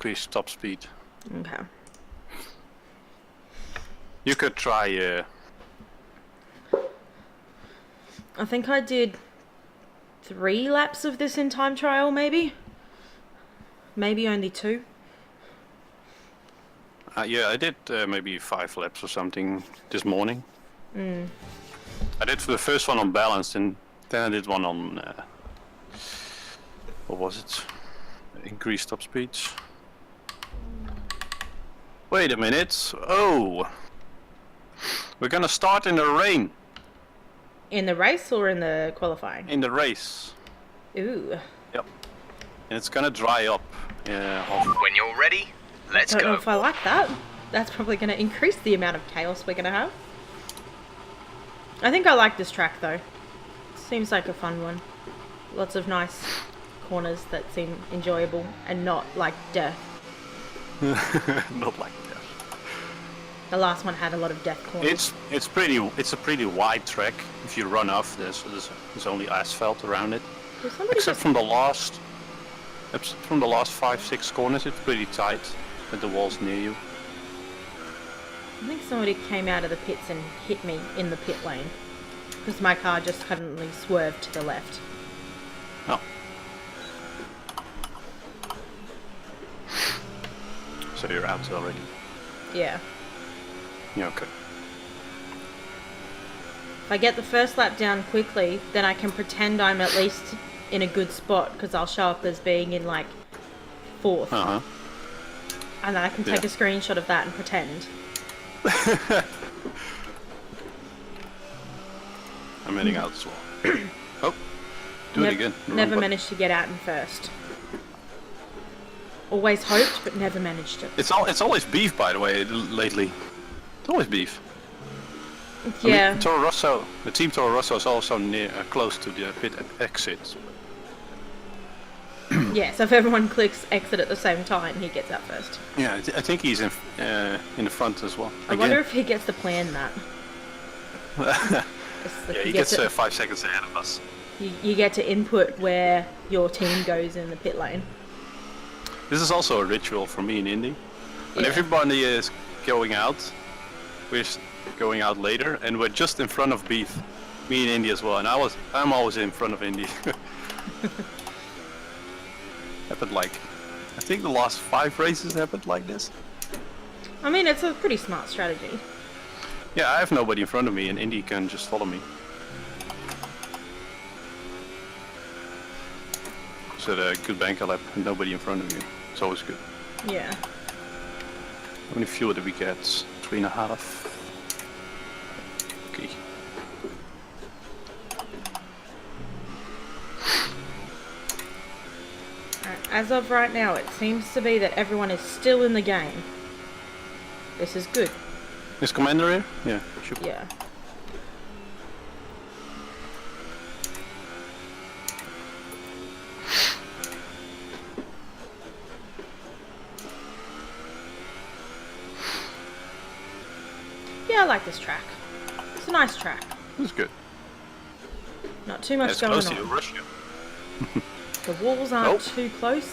increased top speed. Okay. You could try. I think I did 3 laps of this in time trial, maybe. Maybe only 2. Yeah, I did maybe 5 laps or something this morning. I did the first one on balanced, and then I did one on what was it? Increased top speeds. Wait a minute. Oh, we're gonna start in the rain. In the race or in the qualifying? In the race. Ooh. Yep. And it's gonna dry up. When you're ready, let's I don't know go. if I like that. That's probably going to increase the amount of chaos we're going to have. I think I like this track though. Seems like a fun one. Lots of nice corners that seem enjoyable and not like death. Not like that. The last one had a lot of death corners. It's a pretty wide track. If you run off, there's only asphalt around it. Except from the last 5-6 corners, it's pretty tight with the walls near you. I think somebody came out of the pits and hit me in the pit lane because my car just suddenly swerved to the left. Oh. So you're out already? Yeah. Yeah, okay. If I get the first lap down quickly, then I can pretend I'm at least in a good spot because I'll show up as being in like 4th. Uh-huh. And then I can take a screenshot of that and pretend. I'm heading out as well. Oh, do it again. Never managed to get out in first. Always hoped, but never managed it. It's always beef, by the way, lately. It's always beef. Yeah. I mean, Toro Rosso, the team Toro Rosso is also near, close to the pit exit. Yeah, so if everyone clicks exit at the same time, he gets out first. Yeah, I think he's in the front as well. I wonder if he gets to plan that. Yeah, he gets 5 seconds ahead of us. You get to input where your team goes in the pit lane. This is also a ritual for me in Indy. When Yeah. everybody is going out, we're going out later, and we're just in front of Beef. Me and Indy as well, and I'm always in front of Indy. Happened like, I think the last 5 races happened like this. I mean, it's a pretty smart strategy. Yeah, I have nobody in front of me, and Indy can just follow me. So the good banker lap, and nobody in front of you. It's always good. Yeah. How many fuel did we get? 3.5. Okay. As of right now, it seems to be that everyone is still in the game. This is good. Is Commander here? Yeah, sure. Yeah. Yeah, I like this track. It's a nice track. It's good. Not too much It's going close on. to Russia. The walls aren't too close.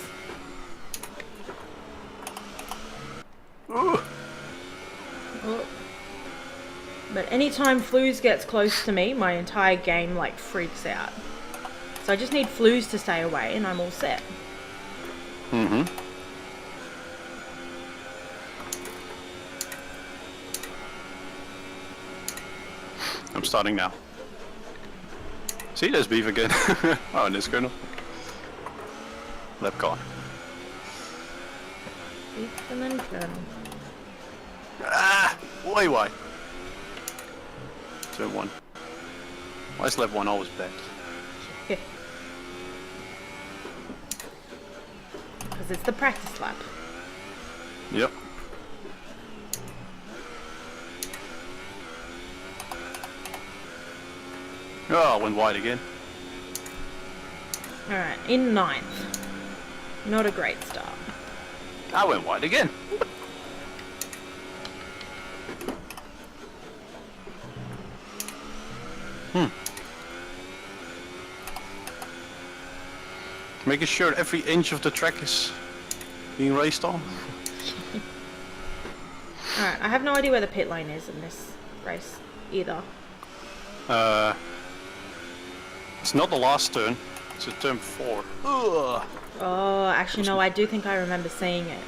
Ooh. Oh. But anytime Flues gets close to me, my entire game like freaks out. So I just need Flues to stay away and I'm all set. Mm-hmm. I'm starting now. See, there's Beef again. Oh, and this Colonel. Lap car. Beef and then Colonel. Ah! Why? Turn 1. Why is lap 1 always bad? Because it's the practice lap. Yep. Oh, I went wide again. Alright, in 9th. Not a great start. I went wide again. Making sure every inch of the track is being raced on. Alright, I have no idea where the pit lane is in this race either. It's not the last turn. It's a turn 4. Ugh. Oh, actually no, I do think I remember seeing it.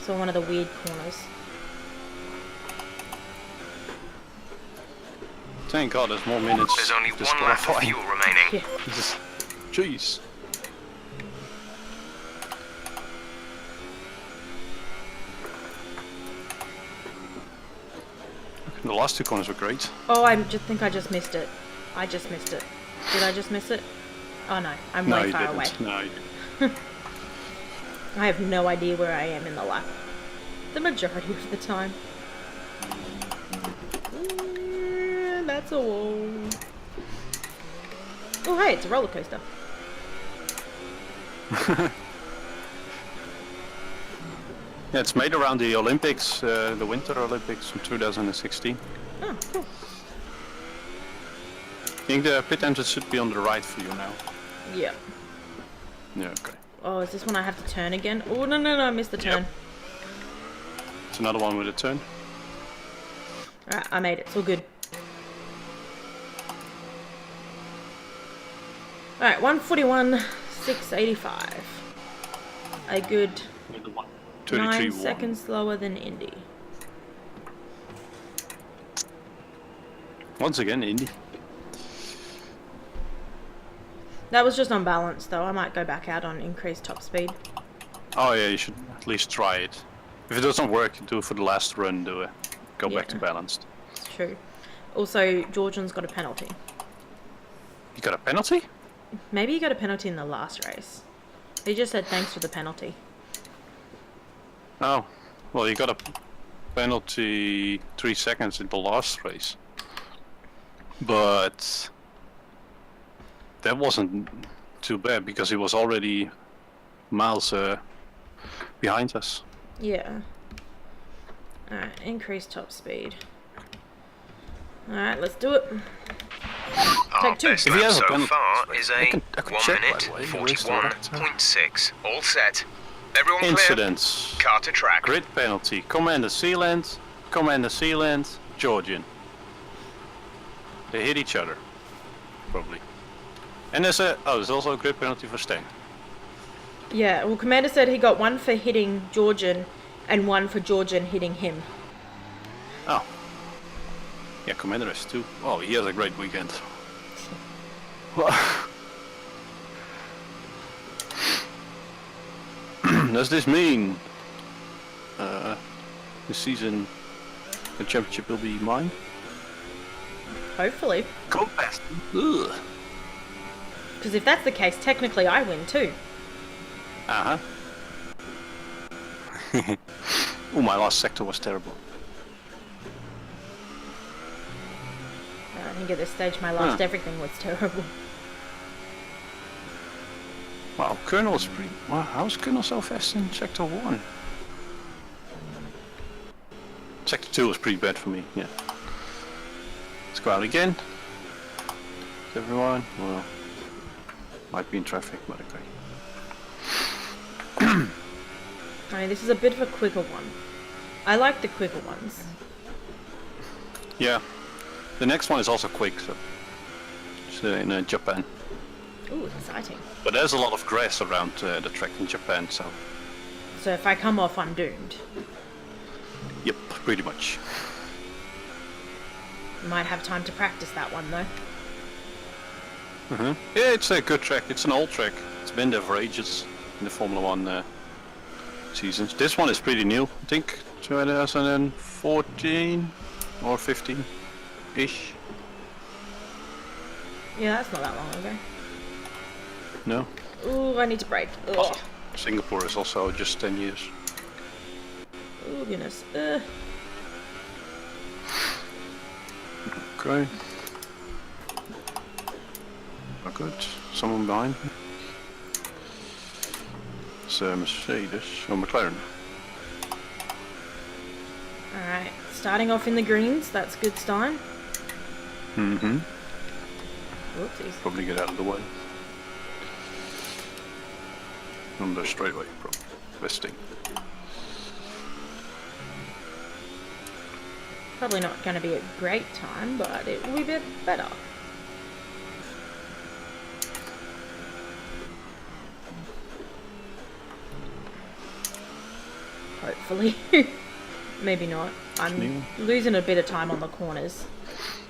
So one of the weird corners. Thank God, there's more minutes. There's only to one lap of qualifying. fuel remaining. Yeah. This is- Jeez. The last 2 corners were great. Oh, I just think I just missed it. I just missed it. Did I just miss it? Oh no, I'm No, way you far didn't. away. No, you didn't. I have no idea where I am in the lap. The majority of the time. That's a wall. Oh hey, it's a roller coaster. Yeah, it's made around the Olympics, the Winter Olympics from 2016. Oh, cool. I think the pit entrance should be on the right for you now. Yeah. Yeah, okay. Oh, is this one I have to turn again? Oh, no, I missed the turn. Yep. It's another one with a turn. Alright, I made it. It's all good. Alright, 141, 685. A good 9 33 seconds slower than Indy. Once again, Indy. That was just on balance, though. I might go back out on increased top speed. Oh yeah, you should at least try it. If it doesn't work, do it for the last run. Do it. Go back to Yeah. balanced. It's true. Also, Georgian's got a penalty. You got a penalty? Maybe he got a penalty in the last race. He just said thanks for the penalty. Oh, well, you got a penalty 3 seconds in the last race. But that wasn't too bad because he was already miles behind us. Yeah. Alright, increase top speed. Alright, let's do it. Our Take 2. best If he lap has a so penalty, far is I a can 1 check, by minute the way. Where is that? 41.6. All set. Everyone clear? Incidents. Car to track. Grid penalty. Commander Sealand. Commander Sealand. Georgian. They hit each other. Probably. And there's also a grid penalty for Stang. Yeah, well, Commander said he got 1 for hitting Georgian and 1 for Georgian hitting him. Oh. Yeah, Commander has 2. Oh, he has a great weekend. Does this mean this season the championship will be mine? Hopefully. Go past. Ugh. Because if that's the case, technically I win too. Uh-huh. Oh, my last sector was terrible. I think at this stage my last Huh. everything was terrible. Wow, Colonel's pretty... Wow, how's Colonel so fast in Sector 1? Sector 2 was pretty bad for me, yeah. Let's go out again. Everyone, well... Might be in traffic, but okay. I mean, this is a bit of a quicker one. I like the quicker ones. Yeah. The next one is also quick, so... It's in Japan. Ooh, exciting. But there's a lot of grass around the track in Japan, so... So if I come off, I'm doomed. Yep, pretty much. Might have time to practice that one though. Yeah, it's a good track. It's an old track. It's been there for ages in the Formula 1 seasons. This one is pretty new. I think 2014 or 15-ish. Yeah, that's not that long ago. No? Ooh, I need to brake. Ugh. Oh, Singapore is also just 10 years. Oh goodness. Okay. Not good. Someone behind me. It's Mercedes or McLaren. Alright, starting off in the greens. That's good start. Mm-hmm. Whoopsies. Probably get out of the way. On the straightaway, probably. Twisting. Probably not going to be a great time, but it will be a bit better. Hopefully. Maybe not. I'm losing a bit of time on the corners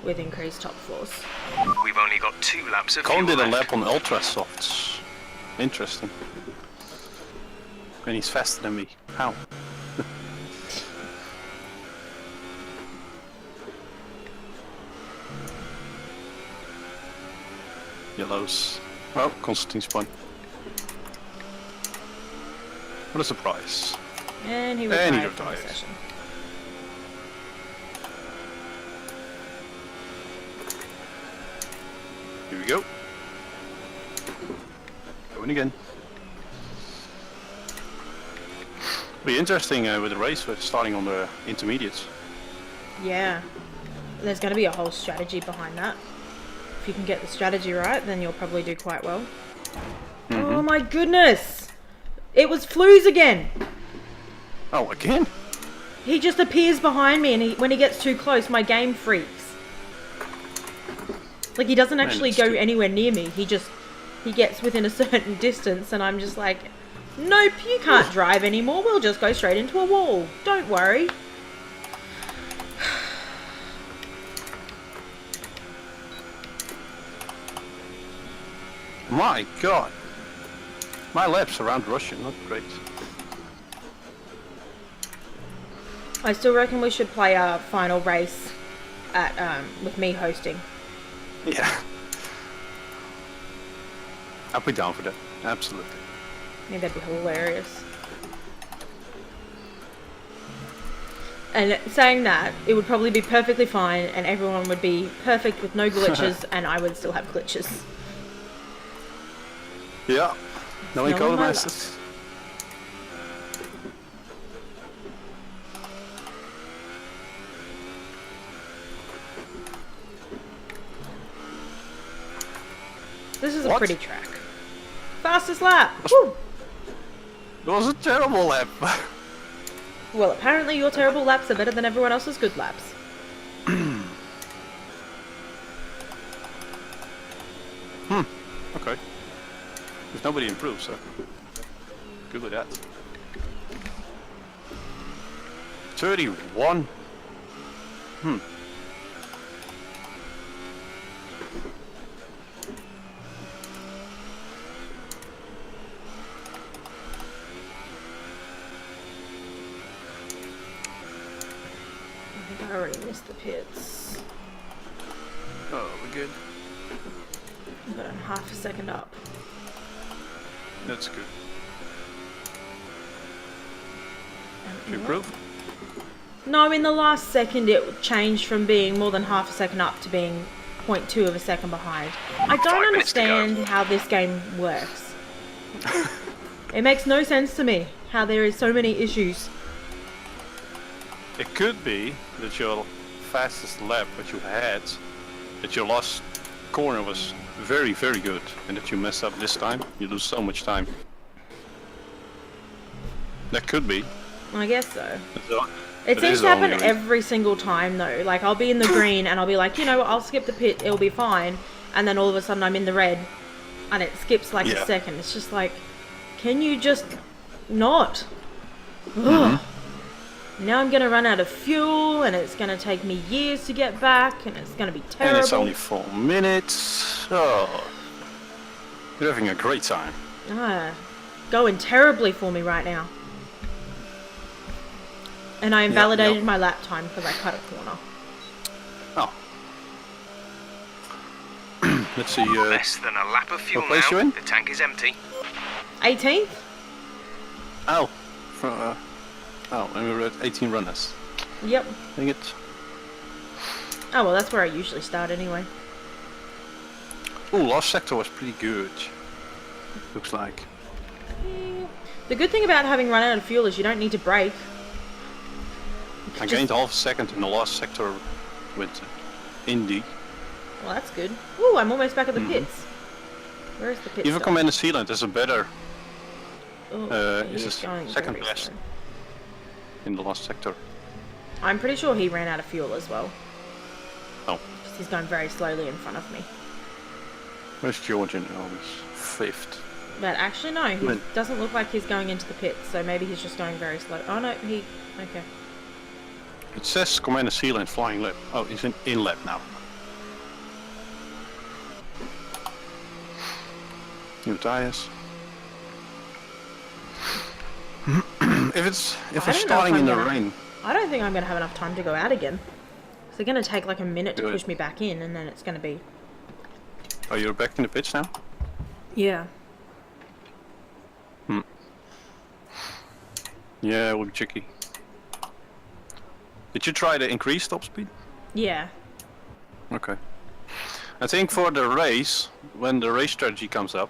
with increased top force. We've only got 2 laps of Colin fuel did a left. lap on ultra softs. Interesting. And he's faster than me. How? Yellows. Oh, Constantine's point. What a surprise. And he And he retired from the retired. session. Here we go. Going again. Be interesting with the race, with starting on the intermediates. Yeah. There's going to be a whole strategy behind that. If you can get the strategy right, then you'll probably do quite well. Oh my goodness! It was Flues again! Oh, again? He just appears behind me, and when he gets too close, my game freaks. Like, he doesn't actually it's go too- anywhere near me. He gets within a certain distance, and I'm just like, nope, you can't drive anymore. We'll just go straight into a wall. Don't worry. My god. My laps around Russia, not great. I still reckon we should play our final race at with me hosting. Yeah. I'll be down for that. Absolutely. I think that'd be hilarious. And saying that, it would probably be perfectly fine, and everyone would be perfect with no glitches, and I would still have glitches. Yeah. No Knowing encoder my masters. This is a What? pretty track. Fastest lap! Woo! It was a terrible lap. Well, apparently your terrible laps are better than everyone else's good laps. Okay. If nobody improves, so good with that. 31. I think I already missed the pits. Oh, we're good. But I'm half a second up. That's good. And- Can you improve? No, in the last second it changed from being more than half a second up to being 0.2 of a second behind. I 5 don't minutes to go. understand how this game works. It makes no sense to me how there is so many issues. It could be that your fastest lap that you had, that your last corner was very, very good, and that you messed up this time. You lose so much time. That could be. I guess so. So, It that seems is to the only happen reason. every single time though. Like, I'll be in the green and I'll be like, you know what, I'll skip the pit, it'll be fine. And then all of a sudden I'm in the red and it skips like a Yeah. second. It's just like, can you just not? Mm-hmm. Ugh. Now I'm gonna run out of fuel and it's gonna take me years to get back and it's gonna be terrible. And it's only 4 minutes. Oh, you're having a great time. Going terribly for me right now. And I invalidated yep. my lap time because I cut a corner. Oh. Let's see. Less than a lap of fuel what place now. you in? The tank is empty. 18th? Oh. Oh, and we were at 18 runners. Yep. Dang it. Oh well, that's where I usually start anyway. Ooh, last sector was pretty good. Looks like. The good thing about having run out of fuel is you don't need to brake. I gained half a second in the last sector with Indy. Well, that's good. Ooh, I'm almost back at the pits. Where's the pit Even stop? Commander Sealand is a better Is he's the going second very best slow. in the last sector. I'm pretty sure he ran out of fuel as well. Oh, 'Cause he's going very slowly in front of me. where's Georgian? Oh, he's 5th. But actually, no, he But- doesn't look like he's going into the pits, so maybe he's just going very slow. Oh no, okay. It says Commander Sealand flying lap. Oh, he's in lap now. New tires. if it's I don't know starting if in I'm the gonna- rain, I don't think I'm going to have enough time to go out again. So they're going to take like a minute to Do it. push me back in, and then it's going to be... oh, you're back in the pits now. Yeah. Yeah, it will be tricky. Did you try to increase top speed? Yeah. Okay. I think for the race, when the race strategy comes up,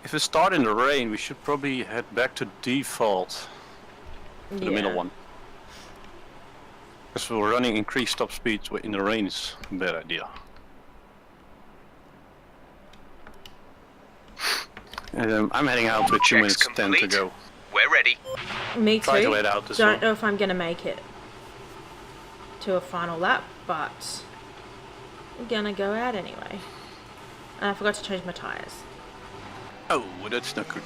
if we start in the rain, we should probably head back to default, to the middle one. Because we're running increased top speed in the rain is a bad idea. I'm heading out with 2 Checks minutes 10 to complete. go. We're ready. Me too. Try to head out as Don't well. know if I'm going to make it to a final lap, but I'm going to go out anyway. And I forgot to change my tyres. Oh, that's not good.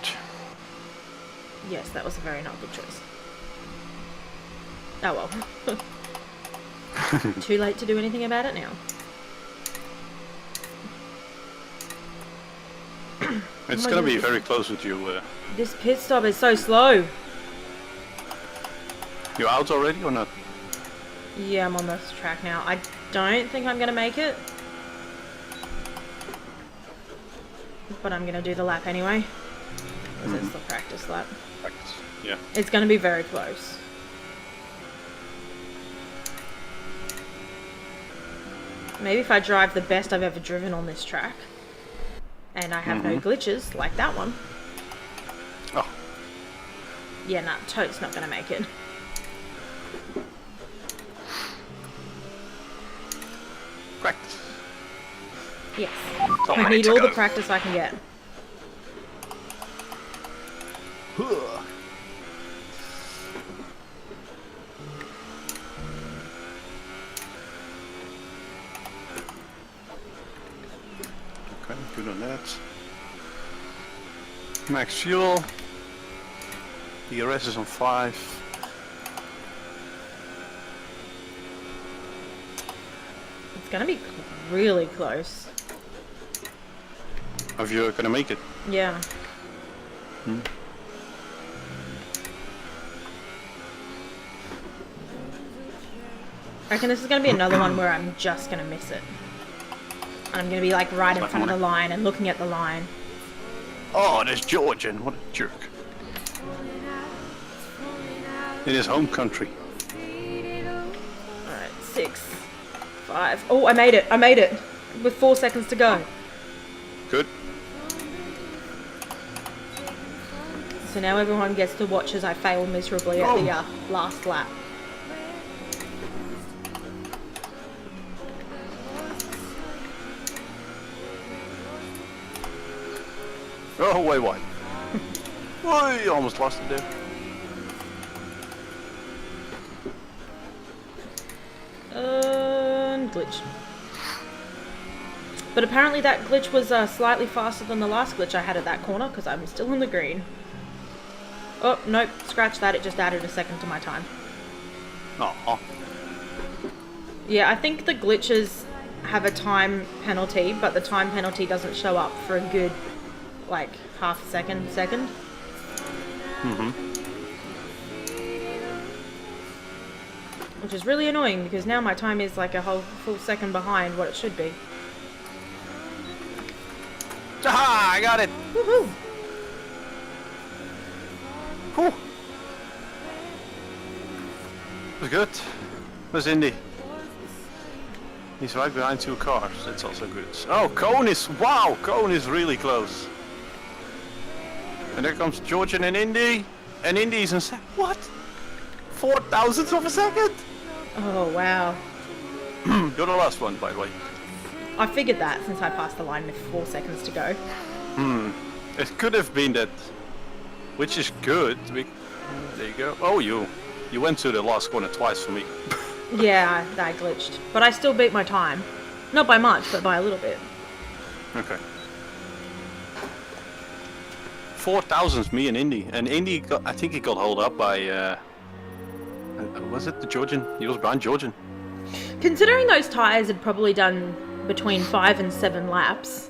Yes, that was a very not good choice. Oh well. Too late to do anything about it now. It's my gonna be goodness. very close with you. This pit stop is so slow. You out already or not? Yeah, I'm on this track now. I don't think I'm going to make it. But I'm going to do the lap anyway. Because it's the practice lap. Practice. Yeah. It's going to be very close. Maybe if I drive the best I've ever driven on this track. And I have no glitches like that one. Oh, Yeah, nah, Tote's not going to make it. practice. Yes. Top I ready need to all the go. practice I can get. Okay, good on that. Max fuel. DRS is on 5. It's going to be really close. If you're gonna make it. Yeah. I reckon this is going to be another one where I'm just going to miss it. And I'm going to be like right in Like front of the mine. line and looking at the line. Oh, there's Georgian. What a jerk. In his home country. Alright, 6, 5. Oh, I made it. I made it. With 4 seconds to go. Good. So now everyone gets to watch as I fail miserably at the last lap. Oh, wait, what? Oh, you almost lost it there. And glitch. But apparently that glitch was slightly faster than the last glitch I had at that corner because I'm still in the green. Oh, nope. Scratch that. It just added a second to my time. Oh, Yeah, I think the glitches have a time penalty, but the time penalty doesn't show up for a good, like, half second. Which is really annoying because now my time is like a whole full second behind what it should be. Aha! I got it. Woohoo! Whew. Was good. Where's Indy? He's right behind 2 cars. That's also good. Oh, Cone is... Wow! Cone is really close. And there comes Georgian and Indy. And Indy's in... What? 4,000ths of a second? Oh, wow. You're the last one, by the way. I figured that since I passed the line with 4 seconds to go. It could have been that which is good. There you go. Oh, you went to the last corner twice for me. Yeah, I glitched. But I still beat my time. Not by much, but by a little bit. Okay. 4,000 me and Indy. And Indy, I think he got held up by, was it the Georgian? He was behind Georgian. Considering those tyres had probably done between 5 and 7 laps,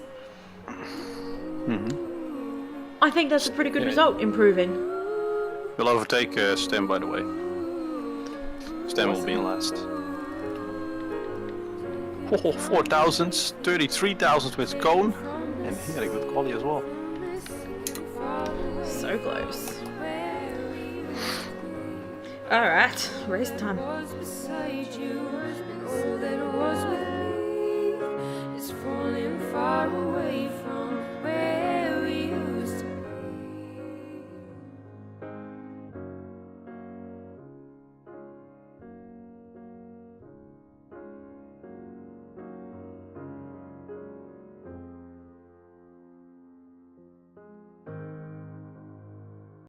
I think that's a pretty good result, improving. We'll overtake Stem, by the way. Stem will be in last. Oh, 4,000, 33,000 with Cone. And he had a good quality as well. So close. Alright, race time. beside you, and all that